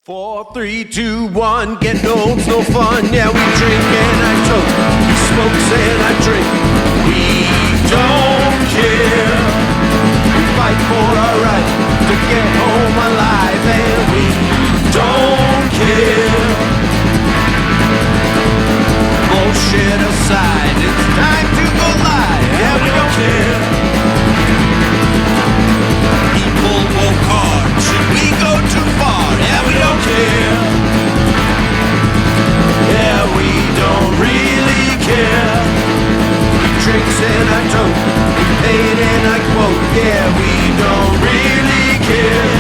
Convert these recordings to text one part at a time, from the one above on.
4, 3, 2, 1, getting old's no fun. Yeah, we drink and I toke. He smokes and I drink. We don't care. We fight for our right to get home alive, and we don't care. Bullshit aside, it's time to go live. Yeah, we don't care. People work hard. Should we go too far? Yeah, we don't care. Yeah, we don't really care. Drinks and I toke, we paid and I quote. Yeah, we don't really care.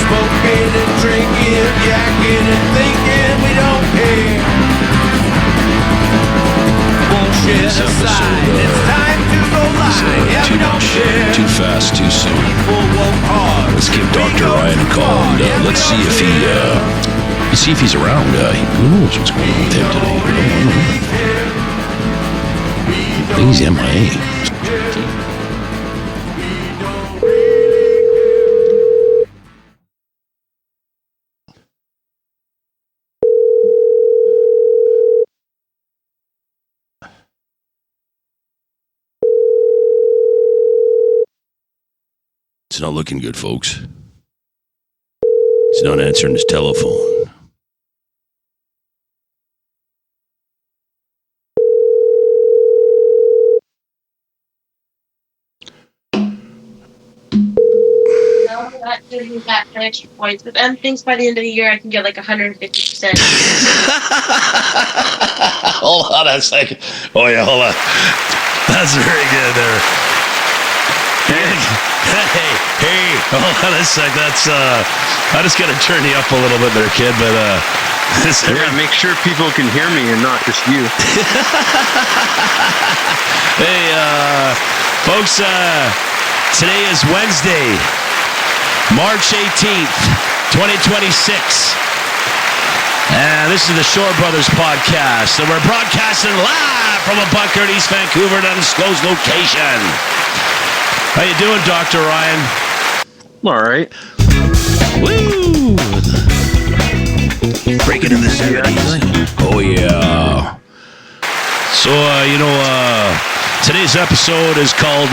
Smoking and drinking, yakking and thinking, we don't care. Bullshit aside, it's time to go live. Yeah, we don't care. Too fast, too soon. People work hard. Let's give Dr. Ryan a call and let's see if he's around. Who knows what's going on with him today? I think he's MIA. It's not looking good, folks. He's not answering his telephone. That extra points, but then thinks by the end of the year I can get like 150%. Hold on a second. Oh yeah, hold on. That's very good there. Hey, hold on a sec. That's I just gotta turn you up a little bit there, kid. But make sure people can hear me and not just you. Hey, folks. Today is Wednesday, March 18th, 2026. And this is the Shore Brothers podcast. And we're broadcasting live from a bunker in East Vancouver at an undisclosed location. How you doing, Dr. Ryan? All right. Woo! Breaking in the 70s. Oh, yeah. So, today's episode is called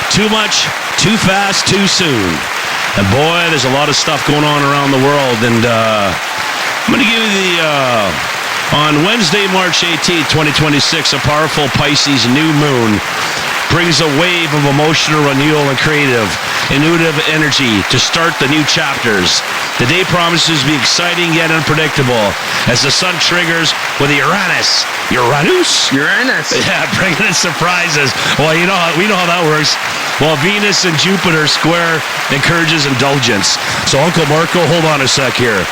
Too Much, Too Fast, Too Soon. And boy, there's a lot of stuff going on around the world. And I'm going to give you on Wednesday, March 18th, 2026, a powerful Pisces new moon brings a wave of emotional renewal and creative, intuitive energy to start the new chapters. The day promises to be exciting yet unpredictable as the sun triggers with Uranus. Uranus? Yeah, bringing in surprises. Well, we know how that works. Well, Venus and Jupiter square encourages indulgence. So, Uncle Marko, hold on a sec here.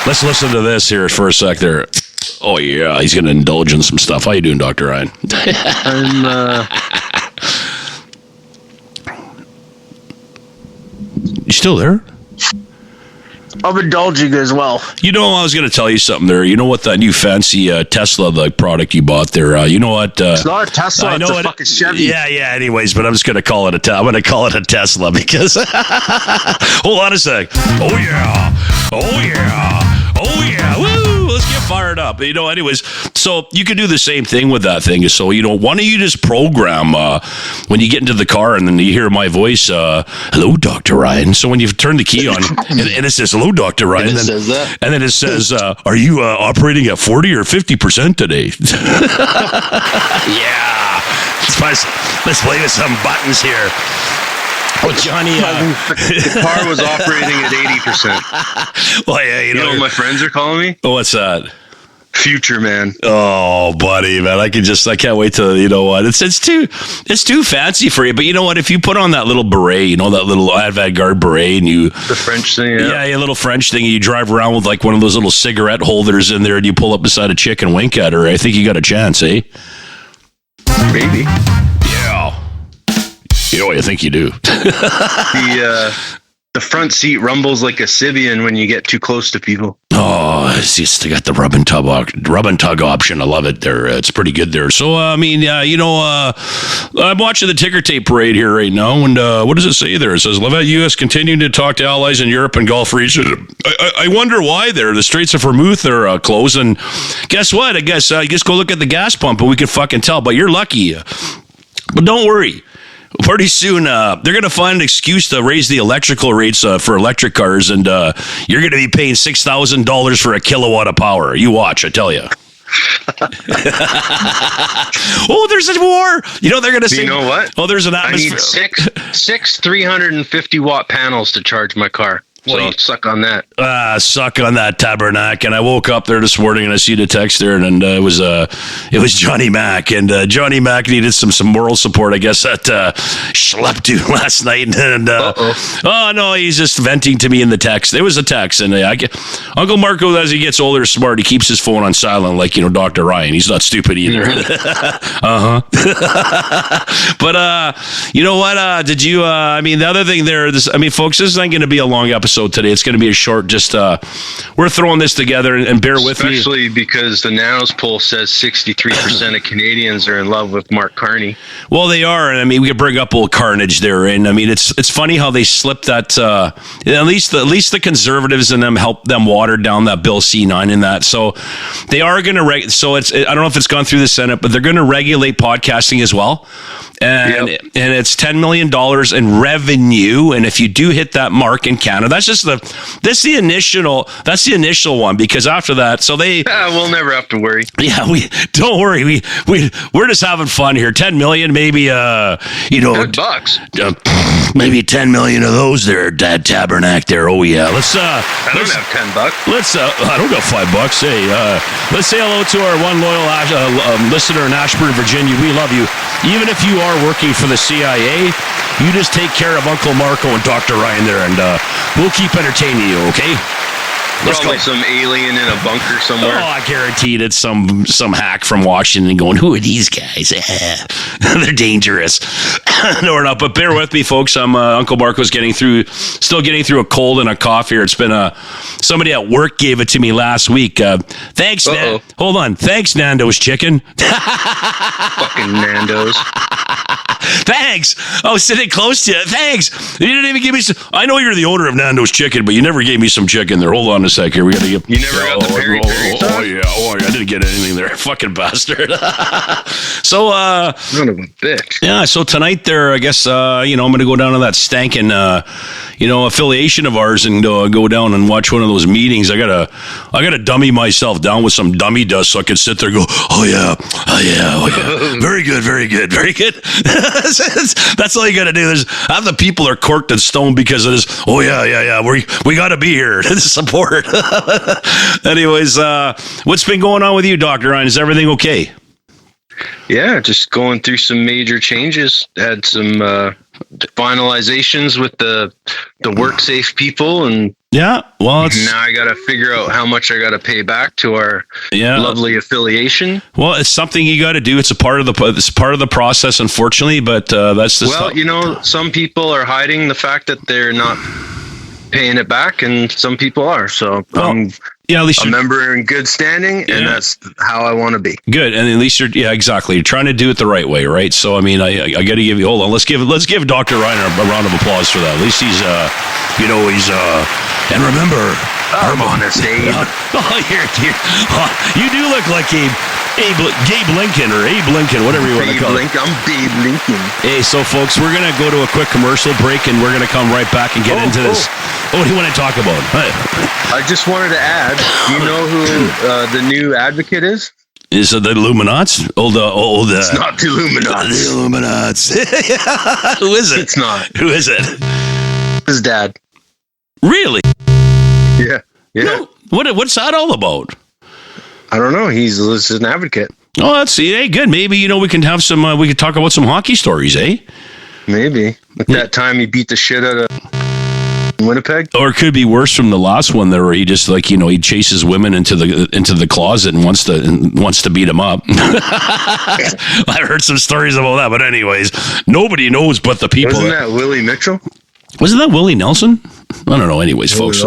Let's listen to this here for a sec there. Oh, yeah, he's going to indulge in some stuff. How you doing, Dr. Ryan? You still there? I'm indulging as well. You know, I was going to tell you something there. You know what, that new fancy Tesla product you bought there? You know what? It's not a Tesla. It's a fucking Chevy. Yeah. Anyways, but I'm just going to call it I'm going to call it a Tesla because. Hold on a sec. Oh yeah. Woo! Let's get fired up. Anyways, so you can do the same thing with that thing. So, why don't you just program when you get into the car and then you hear my voice, hello, Dr. Ryan. So when you turn the key on and it says, hello, Dr. Ryan. And then it says, are you operating at 40 or 50% today? Yeah. Let's play with some buttons here. Oh, Johnny. The car was operating at 80%. Well, yeah, you know what my friends are calling me? Oh, what's that? Future man. Oh, buddy, man, I can't wait to, you know what? It's too fancy for you. But you know what? If you put on that little beret, that little avant-garde beret, and the French thing, yeah, a little French thing, and you drive around with like one of those little cigarette holders in there, and you pull up beside a chick and wink at her, I think you got a chance, eh? Maybe. Yeah. You know what? I think you do. The front seat rumbles like a Sibian when you get too close to people. Oh, it's just, they got the rub and tug option. I love it there. It's pretty good there. So, I'm watching the ticker tape parade here right now. And what does it say there? It says, Levette U.S. continuing to talk to allies in Europe and Gulf region. I wonder why there. The Straits of Vermouth are closed. And guess what? I guess you just go look at the gas pump and we can fucking tell. But you're lucky. But don't worry. Pretty soon, they're going to find an excuse to raise the electrical rates for electric cars, and you're going to be paying $6,000 for a kilowatt of power. You watch, I tell you. Oh, there's a war. They're going to say, you know what? Oh, there's an atmosphere. I need six 350-watt panels to charge my car. So suck on that. Suck on that, Tabernacle. And I woke up there this morning and I see the text there, and it was Johnny Mac, and Johnny Mac needed some moral support, I guess, that schlepped to last night. And oh no, he's just venting to me in the text. There was a text, and Uncle Marko, as he gets older, is smart. He keeps his phone on silent, like Dr. Ryan. He's not stupid either. But you know what? Did you? The other thing there. Folks, this isn't going to be a long episode today. It's going to be a short, we're throwing this together, and bear with me. Especially because the Nanos poll says 63% of Canadians are in love with Mark Carney. Well, they are, and we could bring up old carnage there, and it's funny how they slipped that, at least the conservatives in them helped them water down that Bill C-9 in that, so they are going to, I don't know if it's gone through the Senate, but they're going to regulate podcasting as well. And it's $10 million in revenue. And if you do hit that mark in Canada, that's the initial one, because after that, so we'll never have to worry. Yeah, don't worry. We're just having fun here. 10 million, maybe, $10, maybe 10 million of those there, Dad Tabernacle there. Oh yeah. I don't have $10. I don't got $5. Hey, let's say hello to our one loyal listener in Ashburn, Virginia. We love you. Even if you are working for the CIA, you just take care of Uncle Marko and Dr. Ryan there, and we'll keep entertaining you, okay? Probably some alien in a bunker somewhere. Oh, I guaranteed it's some hack from Washington going, who are these guys? They're dangerous. No, we're not, but bear with me, folks. I'm Uncle Marko's still getting through a cold and a cough here. It's been somebody at work gave it to me last week. Thanks, hold on. Thanks, Nando's Chicken. Fucking Nando's. Thanks. I was sitting close to you. Thanks. You didn't even give me some. I know you're the owner of Nando's Chicken, but you never gave me some chicken there. Hold on a sec here. We got to get. You never got the peri peri sauce? Oh yeah. I didn't get anything there. Fucking bastard. So, son of a bitch. Yeah. So tonight there, I guess, I'm going to go down to that stankin', affiliation of ours and go down and watch one of those meetings. I gotta dummy myself down with some dummy dust so I can sit there and go, oh yeah. Very good. That's all you got to do. Half the people are corked and stoned because of this. Oh yeah. We got to be here to support. Anyways, what's been going on with you, Dr. Ryan? Is everything okay? Yeah, just going through some major changes. Had some finalizations with the WorkSafe people, and now I got to figure out how much I got to pay back to our lovely affiliation. Well, it's something you got to do. It's part of the process, unfortunately. But that's just some people are hiding the fact that they're not paying it back, and some people are. So at least a member in good standing, and that's how I want to be. Good, and at least exactly. You're trying to do it the right way, right? So I got to give you. Hold on, let's give Dr. Ryan a round of applause for that. At least he's and remember, I'm honest, Abe. You do look like Gabe Lincoln or Abe Lincoln, whatever you want to call it. I'm Babe Lincoln. Hey, so folks, we're gonna go to a quick commercial break, and we're gonna come right back and get into this. What do you want to talk about? I just wanted to add, do you know who the new advocate is? Is it the Illuminati? It's not the Illuminati. The Illuminati. Who is it? It's not. Who is it? His dad. Really? Yeah. No, what's that all about? I don't know. He's an advocate. Oh, let's see. Hey, good. Maybe, we can have some, we could talk about some hockey stories, eh? Maybe. At that time, he beat the shit out of Winnipeg. Or it could be worse from the last one there, where he just he chases women into the closet and wants to beat them up. I've heard some stories about that, but anyways, nobody knows but the people. Wasn't that Willie Mitchell? Wasn't that Willie Nelson? I don't know. Anyways, folks,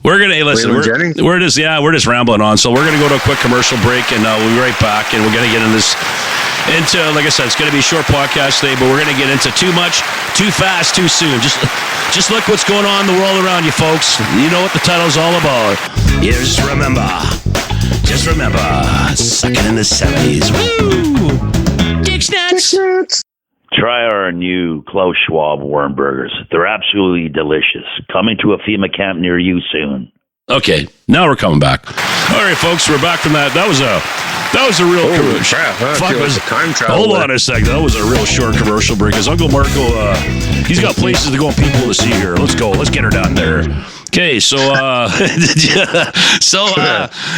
we're gonna listen. We're just rambling on. So we're gonna go to a quick commercial break, and we'll be right back. And we're gonna get into like I said, it's gonna be a short podcast today, but we're gonna get into too much, too fast, too soon. Just look what's going on in the world around you, folks. You know what the title's all about. Just remember, second in the 70s. Woo! Dick's nuts. Try our new Klaus Schwab worm burgers. They're absolutely delicious. Coming to a FEMA camp near you soon. Okay, now we're coming back. All right, folks, we're back from that. That was a real commercial. Time travel. Hold on a second. That was a real short commercial break. Because Uncle Marko, he's got places to go and people to see here. Let's go. Let's get her down there. Okay, so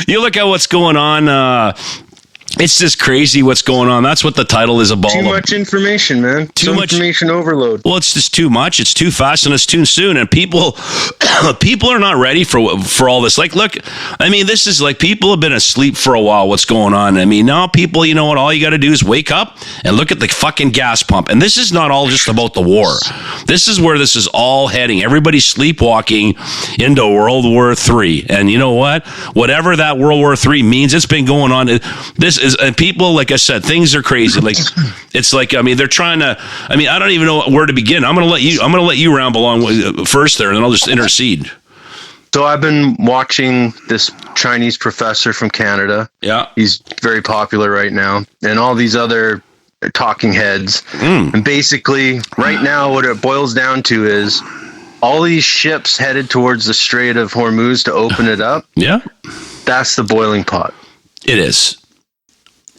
you look at what's going on. It's just crazy what's going on. That's what the title is about. Too much information, man. Too much information overload. Well, it's just too much. It's too fast and it's too soon. And people are not ready for all this. Like, look, I mean, this is like people have been asleep for a while. What's going on? I mean, now people, you know what? All you got to do is wake up and look at the fucking gas pump. And this is not all just about the war. This is where this is all heading. Everybody's sleepwalking into World War III. And you know what? Whatever that World War III means, it's been going on. And people, like I said, things are crazy. Like it's like, I mean, they're trying to. I mean, I don't even know where to begin. I'm gonna let you ramble on first there, and then I'll just intercede. So I've been watching this Chinese professor from Canada. Yeah, he's very popular right now, and all these other talking heads. And basically, right now, what it boils down to is all these ships headed towards the Strait of Hormuz to open it up. Yeah, that's the boiling pot. It is.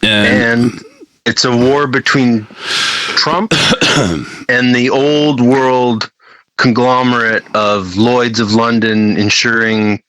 And it's a war between Trump and the old world conglomerate of Lloyd's of London, ensuring,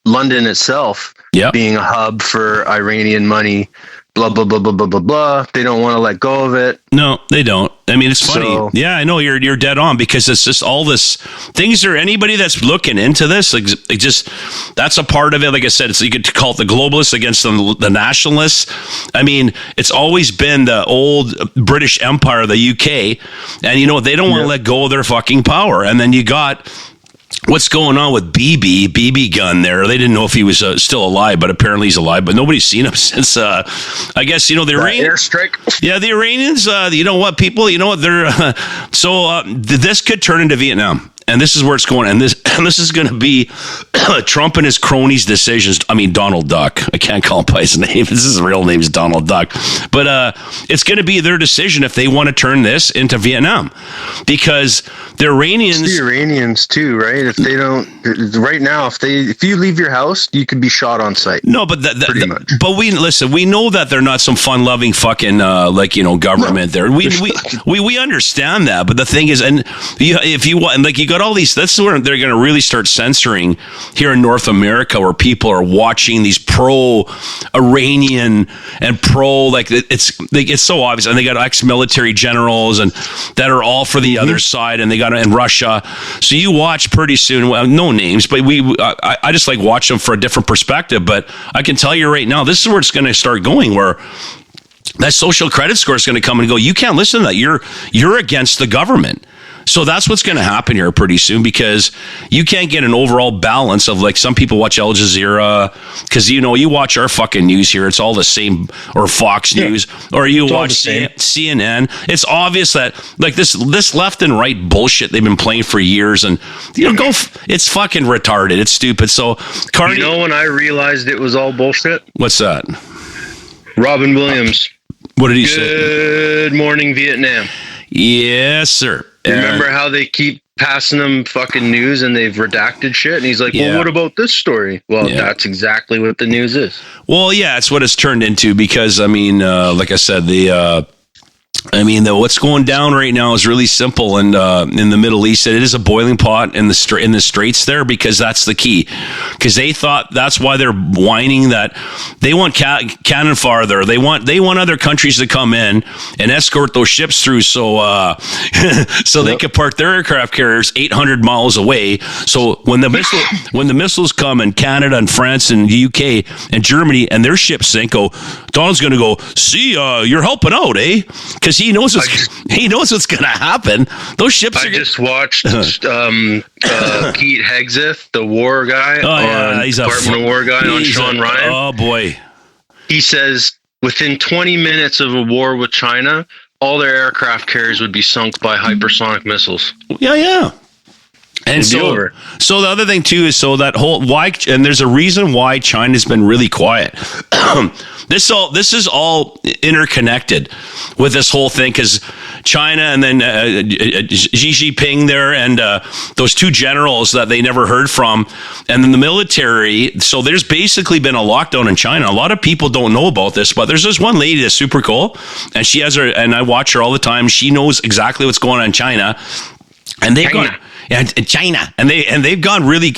London itself being a hub for Iranian money. Blah, blah, blah, blah, blah, blah, blah. They don't want to let go of it. No, they don't. I mean, it's funny. Yeah, I know you're dead on because it's just all this things are anybody that's looking into this, like it just that's a part of it. Like I said, it's you could call it the globalists against the nationalists. I mean, it's always been the old British Empire, the UK, and they don't want to let go of their fucking power. And then you got what's going on with BB gun there. They didn't know if he was still alive, but apparently he's alive. But nobody's seen him since, I guess, the Iranians. Airstrike. Yeah, the Iranians, you know what, people, they're, this could turn into Vietnam. And this is where it's going. And this is going to be Trump and his cronies' decisions. I mean, Donald Duck. I can't call him by his name. His real name is Donald Duck. But it's going to be their decision if they want to turn this into Vietnam. Because the Iranians... It's the Iranians, too, right? If they don't... Right now, if you leave your house, you could be shot on sight. No, but... Pretty much. But we know that they're not some fun-loving fucking, government there. We understand that. But the thing is, and if you want... Like, you got all these, that's where they're going to really start censoring here in North America, where people are watching these pro-Iranian and it's so obvious, and they got ex-military generals and that are all for the other side, and they got in Russia. So you watch pretty soon, well, no names, but I just like watch them for a different perspective. But I can tell you right now, this is where it's going to start going, where that social credit score is going to come and go. You can't listen to that. You're against the government. So that's what's going to happen here pretty soon, because you can't get an overall balance of, like, some people watch Al Jazeera because, you watch our fucking news here. It's all the same, or Fox News, or you watch CNN. It's obvious that, like, this left and right bullshit they've been playing for years, and, it's fucking retarded. It's stupid. So, Carney. When I realized it was all bullshit? What's that? Robin Williams. What did he say? Good morning, Vietnam. Yes, sir. Remember how they keep passing them fucking news and they've redacted shit? And he's like, well, what about this story? Well, that's exactly what the news is. Well, yeah, it's what it's turned into, because, I mean, like I said, what's going down right now is really simple, and in the Middle East, it is a boiling pot in the straits there, because that's the key. Because they thought that's why they're whining that they want cannon farther. They want other countries to come in and escort those ships through, so they could park their aircraft carriers 800 miles away. So when the missiles come in Canada and France and the UK and Germany and their ships sink, Donald's going to go, see, you're helping out, eh? because he knows what's going to happen. Those ships. I just watched Pete Hegseth, the war guy, he's Department of War guy on Sean Ryan. Oh boy, he says within 20 minutes of a war with China, all their aircraft carriers would be sunk by hypersonic missiles. Yeah. And so the other thing too is that whole why, and there's a reason why China's been really quiet. This is all interconnected with this whole thing, because China and then Xi Jinping there and those two generals that they never heard from, and then the military. So there's basically been a lockdown in China. A lot of people don't know about this, but there's this one lady that's super cool, and she has her, and I watch her all the time. She knows exactly what's going on in China, and they've gone. And China, and they've gone really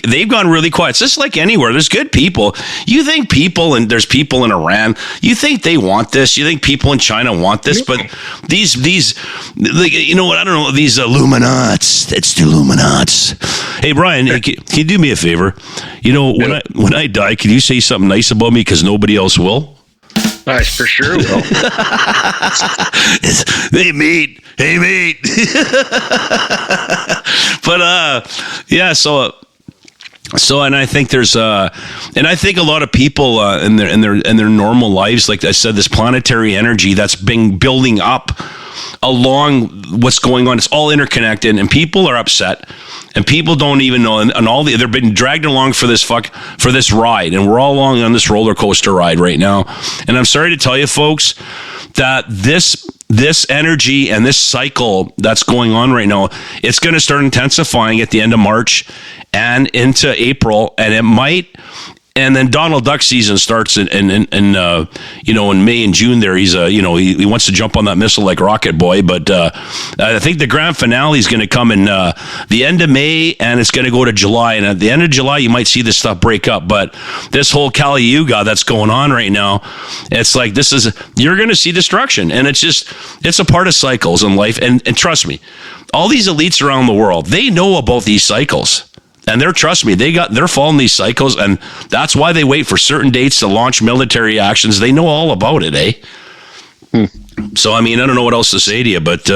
quiet. It's just like anywhere. There's good people. You think there's people in Iran. You think they want this. You think people in China want this. But these, like, you know what? I don't know. These Illuminats. It's the Illuminats. Hey Brian, can you do me a favor? You know, when I die, can you say something nice about me because nobody else will? I for sure will. Hey mate. But yeah, so and I think there's and I think a lot of people in their normal lives, like I said, this planetary energy that's been building up along what's going on, it's all interconnected, and people are upset, and people don't even know, and all they've been dragged along for this ride, and we're all along on this roller coaster ride right now. And I'm sorry to tell you folks that this energy and this cycle that's going on right now, it's going to start intensifying at the end of March and into April, and it might. And then Donald Duck season starts in May and June. There, he's he wants to jump on that missile like Rocket Boy. But I think the grand finale is going to come in the end of May, and it's going to go to July. And at the end of July, you might see this stuff break up. But this whole Kali Yuga that's going on right now, it's like you're going to see destruction, and it's a part of cycles in life. And trust me, all these elites around the world, they know about these cycles. And trust me, they're following these cycles, and that's why they wait for certain dates to launch military actions. They know all about it, eh? So, I mean, I don't know what else to say to you, but,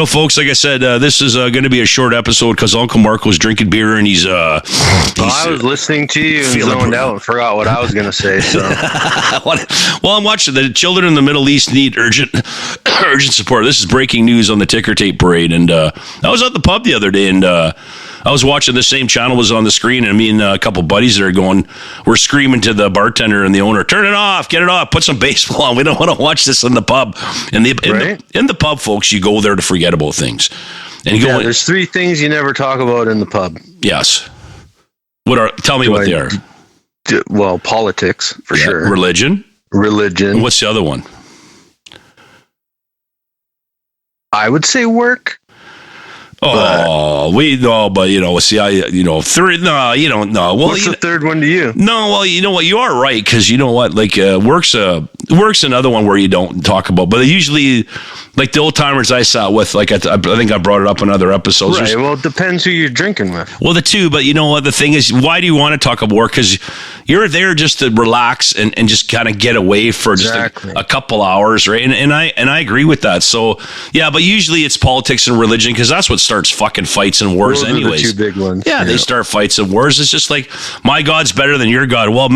folks, like I said, this is going to be a short episode because Uncle Marko's drinking beer, and he's I was listening to you and zoned out and forgot what I was going to say. So, well, I'm watching. The children in the Middle East need urgent support. This is breaking news on the ticker tape parade, and I was at the pub the other day, and I was watching the same channel was on the screen, and me and a couple buddies there we're screaming to the bartender and the owner, turn it off, get it off, put some baseball on. We don't want to watch this in the pub. In the pub, folks, you go there to forget about things. And there's three things you never talk about in the pub. Yes. Tell me what they are. Well, politics, for sure. Religion. And what's the other one? I would say work. But third, no, you don't know. Well, what's the third one to you? No, well, you know what, you are right, because you know what, like work's another one where you don't talk about, but usually, like the old timers I sat with, like I think I brought it up in other episodes. Right. Well, it depends who you're drinking with. Well, the two, but you know what, the thing is, why do you want to talk about work? Because you're there just to relax and just kind of get away for just a couple hours, right? And I agree with that. So yeah, but usually it's politics and religion, because that's what starts fucking fights and wars. Those anyways. Are the two big ones. Yeah, they start fights and wars. It's just like, my God's better than your God. Well,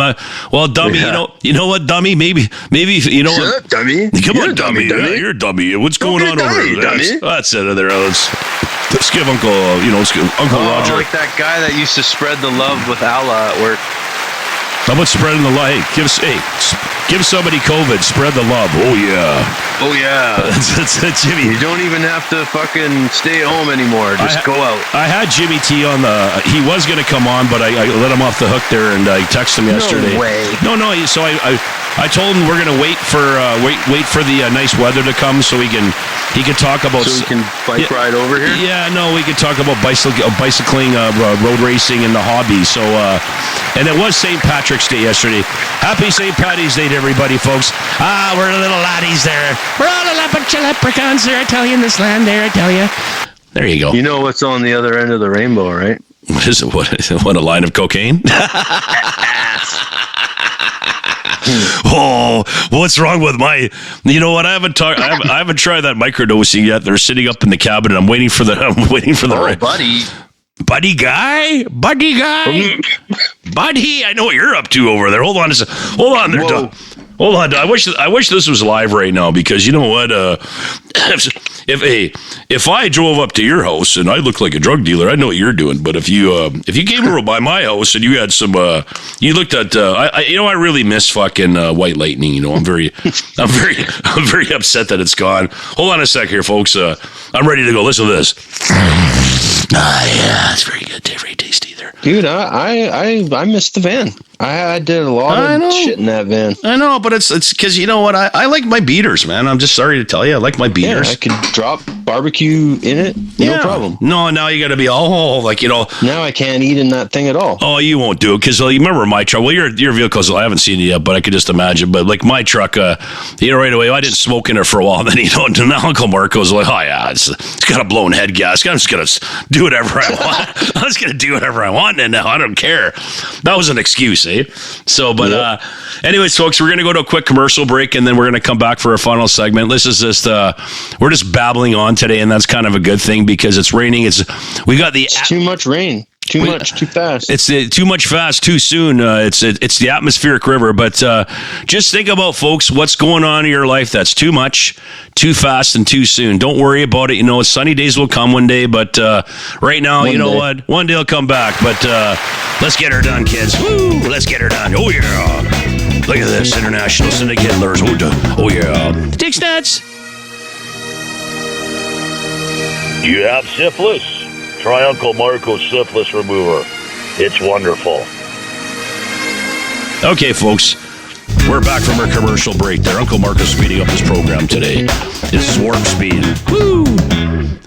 dummy, you know what, dummy? Maybe you know what, dummy. Come you're on, dummy. Yeah, you're a dummy. What's going on over there? That's it. Let's give Uncle Roger. Like that guy that used to spread the love with Allah at work. How about spreading the love? Give somebody COVID. Spread the love. Oh yeah. That's Jimmy. You don't even have to fucking stay home anymore. Just go out. I had Jimmy T on he was going to come on, but I let him off the hook there, and I texted him yesterday. No way. No. So I told him we're going to wait for the nice weather to come so he can talk about. So we can bike ride over here. Yeah, no, we can talk about bicycling, road racing, and the hobby. So and it was St. Patrick's Day yesterday. Happy St. Patty's Day to everybody, folks. We're little laddies there. We're all a bunch of leprechauns there, I tell you, in this land there, I tell you. There you go. You know what's on the other end of the rainbow, right? What is it? What, a line of cocaine? Oh, what's wrong with my? You know what? I haven't tried that microdosing yet. They're sitting up in the cabinet. I'm waiting for the. Oh, buddy. Buddy guy. Buddy. I know what you're up to over there. Hold on a second. Hold on there, Doug. Hold on. I wish this was live right now, because you know what? If I drove up to your house and I looked like a drug dealer, I know what you're doing. But if you came over by my house and you had some, you looked at, I really miss fucking White Lightning. You know, I'm very upset that it's gone. Hold on a sec here, folks. I'm ready to go. Listen to this. Yeah, it's very good. Very tasty there. Dude, I missed the van. I did a lot of shit in that van. I know, but it's because you know what? I like my beaters, man. I'm just sorry to tell you, I like my beaters. Yeah, I could drop barbecue in it, no problem. No, now you got to be like, you know. Now I can't eat in that thing at all. Oh, you won't do it because you remember my truck. Well, your vehicles, I haven't seen it yet, but I could just imagine. But like my truck, right away, I didn't smoke in it for a while. Then now Uncle Marko's like, oh yeah, it's got a blown head gas. I'm just gonna do whatever I want. I'm just gonna do whatever I want, and now I don't care. That was an excuse, eh? So, but anyways, folks, we're gonna go to a quick commercial break, and then we're gonna come back for a final segment. This is just we're just babbling on today, and that's kind of a good thing because it's raining. It's too much rain. Too much, too fast. It's too much fast, too soon. It's the atmospheric river. But just think about, folks, what's going on in your life that's too much, too fast, and too soon. Don't worry about it. You know, sunny days will come one day. But right now, you know what? One day will come back. But let's get her done, kids. Woo! Let's get her done. Oh, yeah. Look at this. International Syndicate Lures. Oh, yeah. Dick Stats. Do you have syphilis? Try Uncle Marko Syphilis Remover. It's wonderful. Okay, folks. We're back from our commercial break there. Uncle Marko's speeding up his program today. It's warp speed. Woo!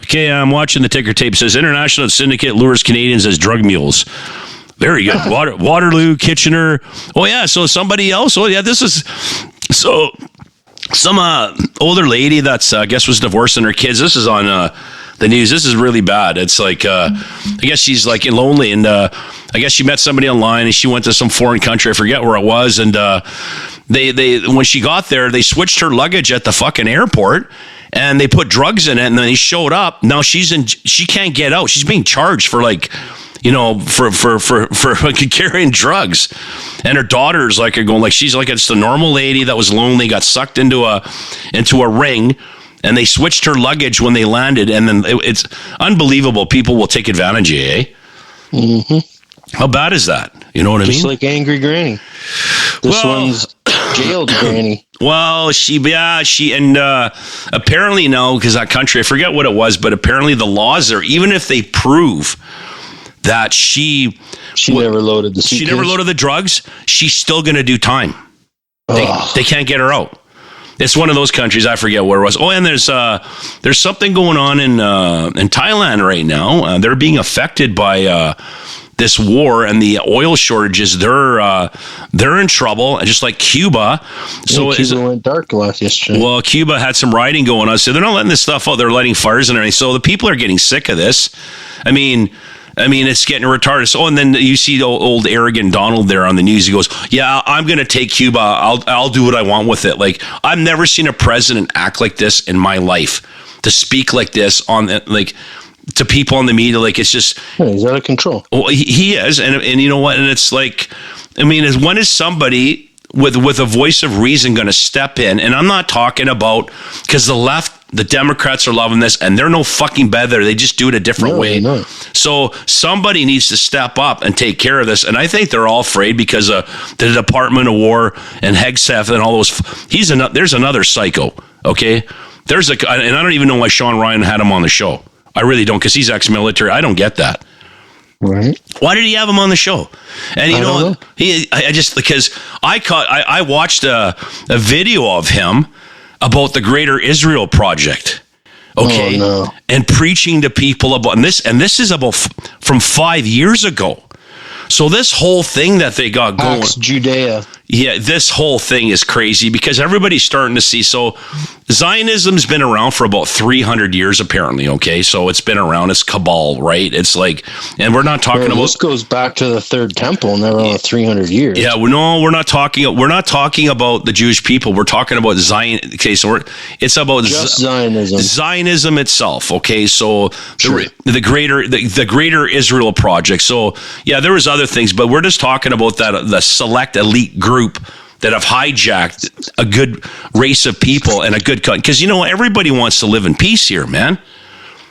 Okay, I'm watching the ticker tape. It says International Syndicate lures Canadians as drug mules. Very good. Waterloo, Kitchener. Oh, yeah. So somebody else. Oh, yeah. This is... So some older lady that's, I guess, was divorcing her kids. This is on... the news. This is really bad. It's like, I guess she's like lonely, and I guess she met somebody online, and she went to some foreign country. I forget where it was, and they when she got there, they switched her luggage at the fucking airport, and they put drugs in it, and then he showed up. Now she can't get out. She's being charged for like, you know, for carrying drugs, and her daughters like are going like she's like it's the normal lady that was lonely, got sucked into a ring. And they switched her luggage when they landed, and then it's unbelievable. People will take advantage of you, eh? Mm-hmm. How bad is that? You know what I mean? Just like Angry Granny. This one's jailed Granny. Well, and apparently now, because that country, I forget what it was, but apparently the laws are, even if they prove that she never loaded the suitcase. She never loaded the drugs, she's still going to do time. They can't get her out. It's one of those countries. I forget where it was. Oh, and there's something going on in Thailand right now. They're being affected by this war and the oil shortages. They're in trouble, just like Cuba. So Cuba went dark yesterday. Well, Cuba had some rioting going on, so they're not letting this stuff out. They're lighting fires and everything. So the people are getting sick of this. I mean, it's getting retarded. So, and then you see old arrogant Donald there on the news. He goes, "Yeah, I'm going to take Cuba. I'll do what I want with it." Like, I've never seen a president act like this in my life. To speak like this to people on the media, like it's just he's out of control. Well, he is, and you know what? And it's like, when is somebody with a voice of reason going to step in? And I'm not talking about because the left. The Democrats are loving this, and they're no fucking better. They just do it a different way. No. So somebody needs to step up and take care of this. And I think they're all afraid because the Department of War and Hegseth and all those. There's another psycho. Okay, and I don't even know why Sean Ryan had him on the show. I really don't, because he's ex-military. I don't get that. Right. Why did he have him on the show? And you know what? I watched a video of him about the Greater Israel Project, okay, and preaching to people about this is about from 5 years ago. So this whole thing that they got going, Judea, yeah, this whole thing is crazy because everybody's starting to see. So Zionism's been around for about 300 years, apparently. Okay, so it's been around. It's cabal, right? It's like, and we're not talking about. This goes back to the Third Temple, never on 300 years. Yeah, no, we're not talking. We're not talking about the Jewish people. We're talking about Zion. Okay, so it's about just Zionism. Zionism itself. Okay, so the greater Israel project. So yeah, there was other things, but we're just talking about the select elite group that have hijacked a good race of people and a good country. Because, everybody wants to live in peace here, man.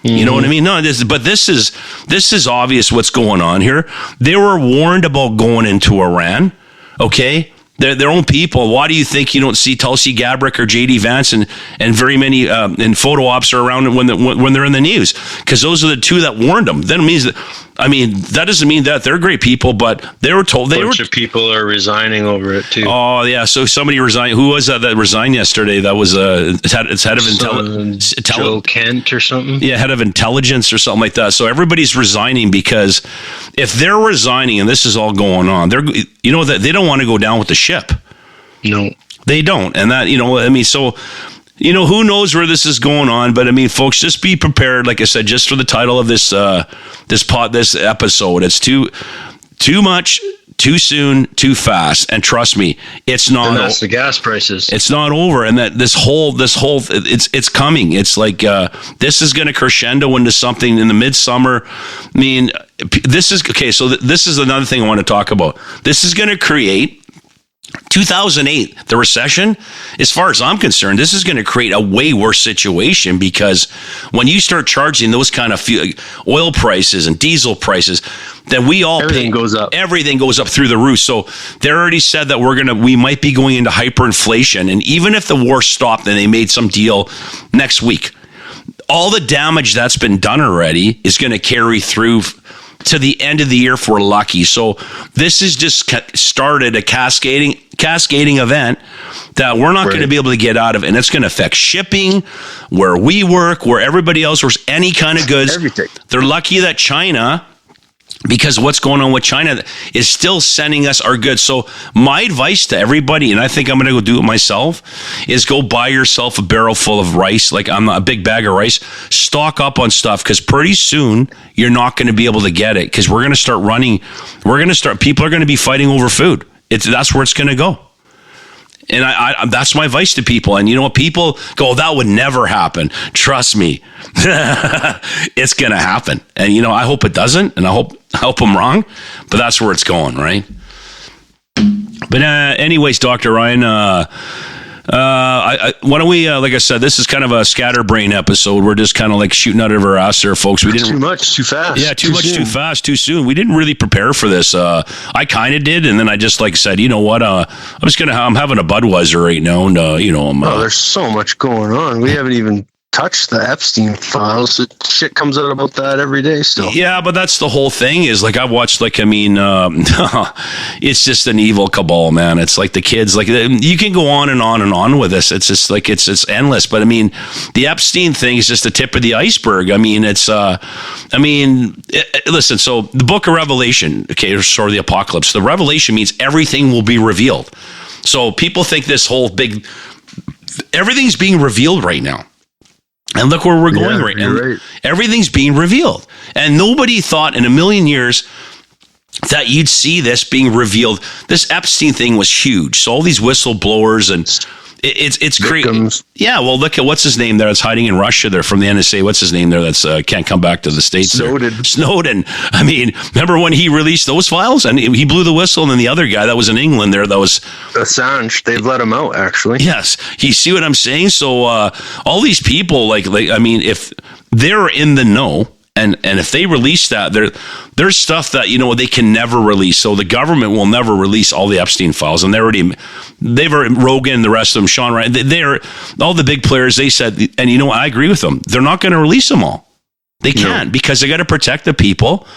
You know what I mean? No, this is obvious what's going on here. They were warned about going into Iran, okay? Their own people. Why do you think you don't see Tulsi Gabbard or J.D. Vance and very many and photo ops are around when they're in the news? Because those are the two that warned them. Then it means that doesn't mean that they're great people, but they were told a bunch of people are resigning over it too. Oh yeah, so somebody resigned. Who was that resigned yesterday? That was it's head of intelligence, Joe Kent or something. Yeah, head of intelligence or something like that. So everybody's resigning because if they're resigning and this is all going on, that they don't want to go down with the ship. No, they don't, and that so. Who knows where this is going on, but folks, just be prepared. Like I said, just for the title of this episode, it's too much, too soon, too fast, and trust me, it's not. And that's the gas prices. It's not over, and that this whole it's coming. It's like this is going to crescendo into something in the midsummer. This is okay. So this is another thing I want to talk about. This is going to create. 2008, the recession, as far as I'm concerned, this is going to create a way worse situation because when you start charging those kind of oil prices and diesel prices, then everything goes up. Everything goes up through the roof. So they already said that we might be going into hyperinflation. And even if the war stopped and they made some deal next week, all the damage that's been done already is going to carry through to the end of the year if we're lucky. So this has just started a cascading event that we're not going to be able to get out of, and it's going to affect shipping, where we work, where everybody else works, any kind of goods. Everything. They're lucky that China, because what's going on with China, is still sending us our goods. So my advice to everybody, and I think I'm going to go do it myself, is go buy yourself a barrel full of rice, like a big bag of rice. Stock up on stuff because pretty soon you're not going to be able to get it because we're going to start running. People are going to be fighting over food. That's where it's going to go. And I that's my advice to people. And you know what? People go, that would never happen. Trust me, it's going to happen. And, I hope it doesn't. And I hope I'm wrong. But that's where it's going, right? But anyways, Dr. Ryan, why don't we, like I said, this is kind of a scatterbrain episode. We're just kind of like shooting out of our ass there, folks. We didn't too much, too fast. Yeah, too much, too fast, too soon. We didn't really prepare for this. I kind of did, and then I just said, you know what? I'm having a Budweiser right now, and there's so much going on. We haven't even touched the Epstein files. Shit comes out about that every day still. Yeah, but that's the whole thing is I watched it's just an evil cabal, man. It's like the kids, you can go on and on and on with this. It's just it's endless. But the Epstein thing is just the tip of the iceberg. Listen, so the book of Revelation, okay, or the apocalypse, the Revelation means everything will be revealed. So people think this whole everything's being revealed right now. And look where we're going right now. Right. Everything's being revealed. And nobody thought in a million years that you'd see this being revealed. This Epstein thing was huge. So all these whistleblowers and it's crazy. Yeah, well, look at what's his name there that's hiding in Russia there from the NSA. What's his name there that's can't come back to the States? Snowden. Remember when he released those files and he blew the whistle, and then the other guy that was in England there that was Assange. They've let him out, actually. Yes, you see what I'm saying? So all these people, if they're in the know. And if they release that, there's stuff that they can never release. So the government will never release all the Epstein files, and they've Rogan, the rest of them, Sean Ryan, they're all the big players. They said, and I agree with them. They're not going to release them all. They can't because they got to protect the people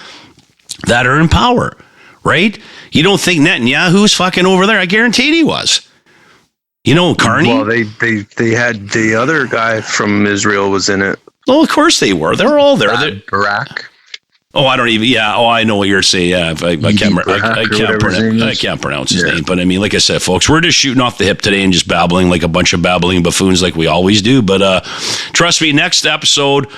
that are in power, right? You don't think Netanyahu's fucking over there? I guarantee he was. Carney. Well, they had the other guy from Israel was in it. Oh, of course they were. They're all there. Barak. Oh, I don't even. Yeah. Oh, I know what you're saying. Yeah, I can't pronounce his name. But I mean, like I said, folks, we're just shooting off the hip today and just babbling like a bunch of babbling buffoons, like we always do. But trust me, next episode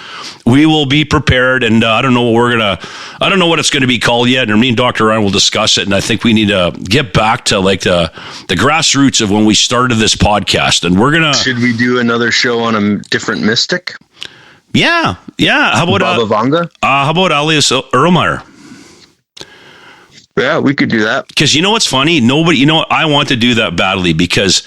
we will be prepared, and I don't know what it's gonna be called yet. And me and Dr. Ryan will discuss it. And I think we need to get back to like the grassroots of when we started this podcast. And we're gonna. Should we do another show on a different mystic? Yeah. How about Baba Vanga? How about Alias Erlmeyer? Yeah, we could do that. Because you know what's funny? Nobody. You know what? I want to do that badly because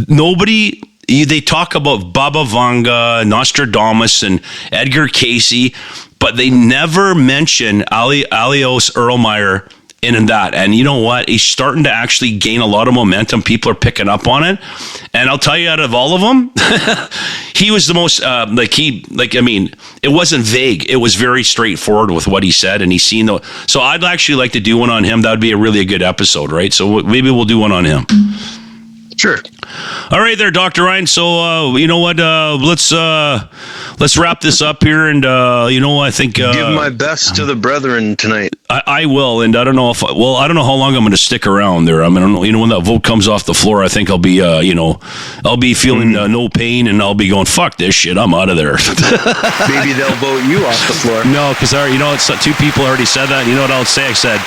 nobody. They talk about Baba Vanga, Nostradamus, and Edgar Casey, but they never mention Alios Erlmeyer in that. And you know what? He's starting to actually gain a lot of momentum. People are picking up on it. And I'll tell you, out of all of them, he was the most, it wasn't vague. It was very straightforward with what he said. And he's seen so I'd actually like to do one on him. That would be a really good episode, right? So maybe we'll do one on him. Sure. All right there, Dr. Ryan. So, you know what? Let's wrap this up here. And, I think... give my best to the brethren tonight. I will. And I don't know I don't know how long I'm going to stick around there. I mean, I don't know. When that vote comes off the floor, I think I'll be, I'll be feeling no pain and I'll be going, fuck this shit. I'm out of there. Maybe they'll vote you off the floor. No, because, it's two people already said that. And you know what I'll say? I said,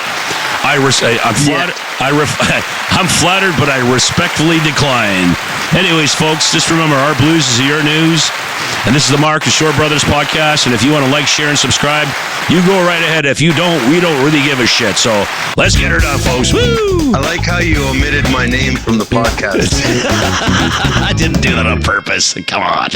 I'm flattered. I'm flattered, but I respectfully decline. Anyways, folks, just remember, our blues is your news. And this is the Mark and Shore Brothers podcast. And if you want to like, share, and subscribe, you go right ahead. If you don't, we don't really give a shit. So let's get her done, folks. Woo! I like how you omitted my name from the podcast. I didn't do that on purpose. Come on.